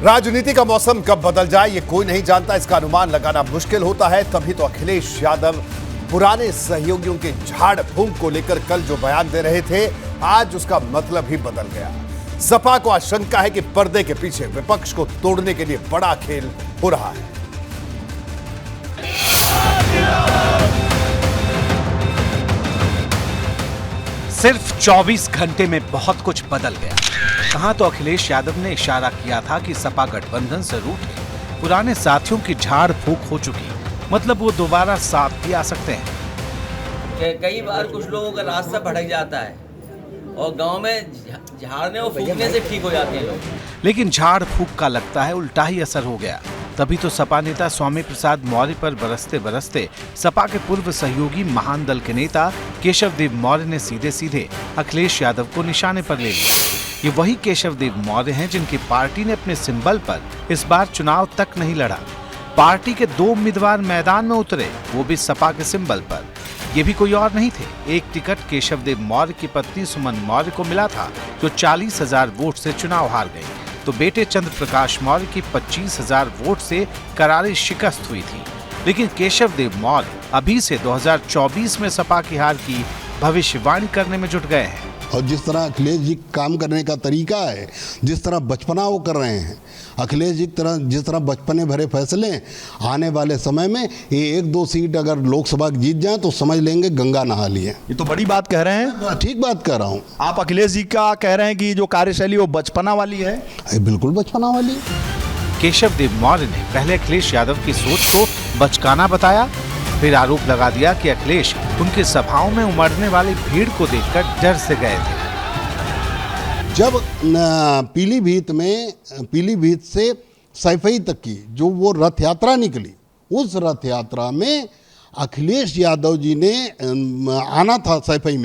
राजनीति का मौसम कब बदल जाए ये कोई नहीं जानता, इसका अनुमान लगाना मुश्किल होता है। तभी तो अखिलेश यादव पुराने सहयोगियों के झाड़ फूंक को लेकर कल जो बयान दे रहे थे, आज उसका मतलब ही बदल गया। सपा को आशंका है कि पर्दे के पीछे विपक्ष को तोड़ने के लिए बड़ा खेल हो रहा है। सिर्फ 24 घंटे में बहुत कुछ बदल गया। कहां तो अखिलेश यादव ने इशारा किया था कि सपा गठबंधन से रूठ के पुराने साथियों की झाड़ फूंक हो चुकी, मतलब वो दोबारा साथ भी आ सकते हैं। कई बार कुछ लोगों का रास्ता भटक जाता है और गांव में झाड़ने और फूंकने से ठीक हो जाते हैं लोग, लेकिन झाड़ फूंक का लगता है उल्टा ही असर हो गया। तभी तो सपा नेता स्वामी प्रसाद मौर्य पर बरसते बरसते सपा के पूर्व सहयोगी महान दल के नेता केशव देव मौर्य ने सीधे सीधे अखिलेश यादव को निशाने पर ले लिया। ये वही केशव देव मौर्य हैं जिनकी पार्टी ने अपने सिंबल पर इस बार चुनाव तक नहीं लड़ा। पार्टी के 2 उम्मीदवार मैदान में उतरे, वो भी सपा के सिंबल पर। ये भी कोई और नहीं थे, एक टिकट केशव देव मौर्य की पत्नी सुमन मौर्य को मिला था, जो 40,000 वोट से चुनाव हार गई। तो बेटे चंद्र प्रकाश मौर्य की 25,000 वोट से करारी शिकस्त हुई थी। लेकिन केशव देव मौर्य अभी से 2024 में सपा की हार की भविष्यवाणी करने में जुट गए हैं। और जिस तरह अखिलेश जी काम करने का तरीका है, जिस तरह बचपना वो कर रहे हैं, अखिलेश जी जिस तरह बचपने भरे फैसले, आने वाले समय में ये 1-2 सीट अगर लोकसभा जीत जाए तो समझ लेंगे गंगा नहा लिए। ये तो बड़ी बात कह रहे हैं। ठीक बात कह रहा हूँ। आप अखिलेश जी का कह रहे हैं कि जो कार्यशैली वो बचपना वाली है। बिल्कुल बचपना वाली। केशव देव मौर्य ने पहले अखिलेश यादव की सोच को बचकाना बताया, फिर आरोप लगा दिया कि अखिलेश उनकी सभाओं में उमड़ने वाली भीड़ को देखकर डर से गए थे। जब पीलीभीत से सैफई तक की जो वो रथ यात्रा निकली, उस रथ यात्रा में अखिलेश यादव जी ने आना था। सैफई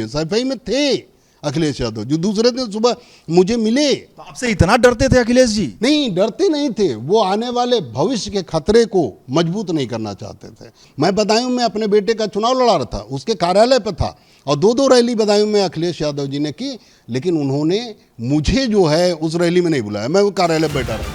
में थे अखिलेश यादव जो दूसरे दिन सुबह मुझे मिले। तो आपसे इतना डरते थे अखिलेश जी? नहीं, डरते नहीं थे, वो आने वाले भविष्य के खतरे को मजबूत नहीं करना चाहते थे। मैं बदायूं में अपने बेटे का चुनाव लड़ा रहा था, उसके कार्यालय पर था और 2 रैली बदायूं में अखिलेश यादव जी ने की, लेकिन उन्होंने मुझे जो है उस रैली में नहीं बुलाया, मैं वो कार्यालय बैठा रहा।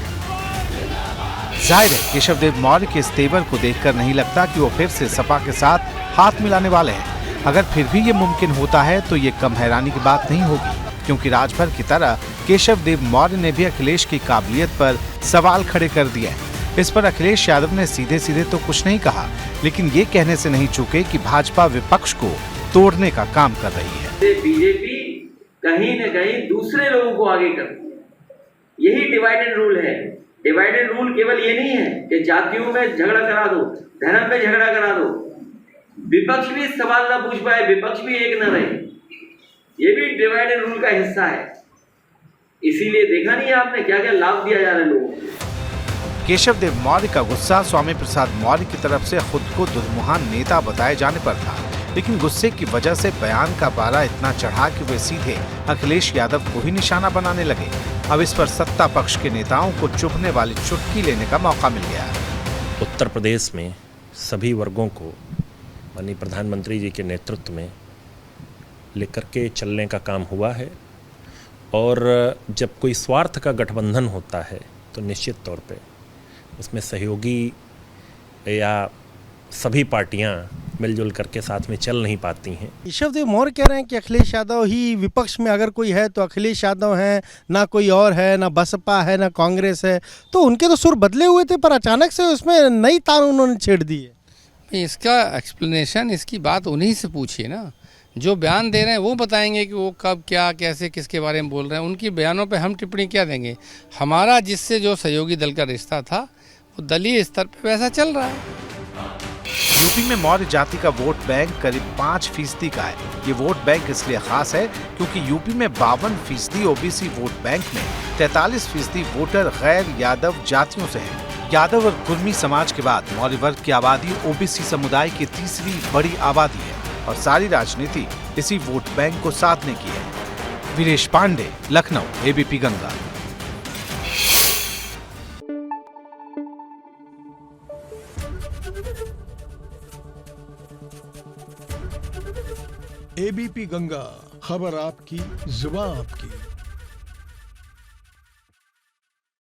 जाहिर है केशव देव मौर्य के इस तेवर को देखकर नहीं लगता कि वो फिर से सपा के साथ हाथ मिलाने वाले हैं। अगर फिर भी ये मुमकिन होता है तो ये कम हैरानी की बात नहीं होगी, क्योंकि राजभर की तरह केशव देव मौर्य ने भी अखिलेश की काबिलियत पर सवाल खड़े कर दिए हैं। इस पर अखिलेश यादव ने सीधे सीधे तो कुछ नहीं कहा, लेकिन ये कहने से नहीं चूके कि भाजपा विपक्ष को तोड़ने का काम कर रही है। बीजेपी कहीं न कहीं दूसरे लोगों को आगे करती है। यही डिवाइडेड रूल है। डिवाइडेड रूल केवल ये नहीं है कि जातियों में झगड़ा करा दो, धर्म में झगड़ा करा दो, विपक्ष भी सवाल ना पूछ पाए, विपक्ष भी एक न रहे। ये भी डिवाइडेड रूल का हिस्सा है। इसीलिए देखा नहीं आपने क्या क्या लाभ दिया जा रहा है लोगों को। केशव देव मौर्य का गुस्सा स्वामी प्रसाद मौर्य की तरफ से खुद को दुर्मुहान नेता बताए जाने पर था, लेकिन गुस्से की वजह से बयान का पारा इतना चढ़ा कि वे सीधे अखिलेश यादव को ही निशाना बनाने लगे। अब इस पर सत्ता पक्ष के नेताओं को चुभने वाली चुटकी लेने का मौका मिल गया। उत्तर प्रदेश में सभी वर्गों को माननीय प्रधानमंत्री जी के नेतृत्व में लेकर के चलने का काम हुआ है, और जब कोई स्वार्थ का गठबंधन होता है तो निश्चित तौर पे उसमें सहयोगी या सभी पार्टियां मिलजुल करके साथ में चल नहीं पाती हैं। केशव देव मौर्य कह रहे हैं कि अखिलेश यादव ही विपक्ष में अगर कोई है तो अखिलेश यादव हैं, ना कोई और है, ना बसपा है, ना कांग्रेस है। तो उनके तो सुर बदले हुए थे, पर अचानक से उसमें नई तार उन्होंने छेड़ दी है। इसका एक्सप्लेनेशन, इसकी बात उन्हीं से पूछिए ना। जो बयान दे रहे हैं वो बताएंगे कि वो कब क्या कैसे किसके बारे में बोल रहे हैं। उनकी बयानों पे हम टिप्पणी क्या देंगे? हमारा जिससे जो सहयोगी दल का रिश्ता था वो दलीय स्तर पे वैसा चल रहा है। यूपी में मौर्य जाति का वोट बैंक करीब 5% का है। ये वोट बैंक इसलिए खास है क्योंकि यूपी में 52% ओबीसी वोट बैंक में 43% वोटर गैर यादव जातियों से है। यादव और कुर्मी समाज के बाद मौर्य वर्ग की आबादी ओबीसी समुदाय की तीसरी बड़ी आबादी है, और सारी राजनीति इसी वोट बैंक को साधने की है। वीरेश पांडे, लखनऊ, एबीपी गंगा। एबीपी गंगा, खबर आपकी, जुबान आपकी।